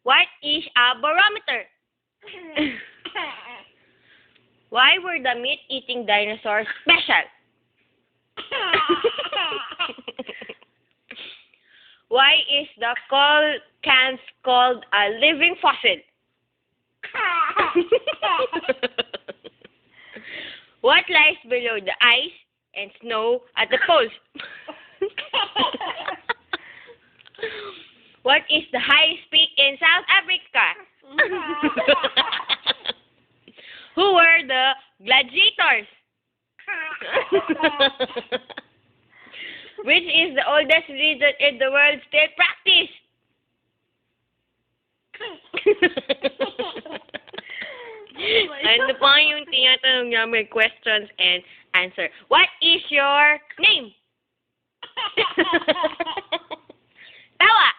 What is a barometer? Why were the meat-eating dinosaurs special? Why is the coelacanth called a living fossil? What lies below the ice and snow at the poles? What is the highest peak in South Africa? Who were the gladiators? Which is the oldest religion in the world still practiced? Ano pa yung tinatanong niya? May questions and answer. What is your name? Tawa!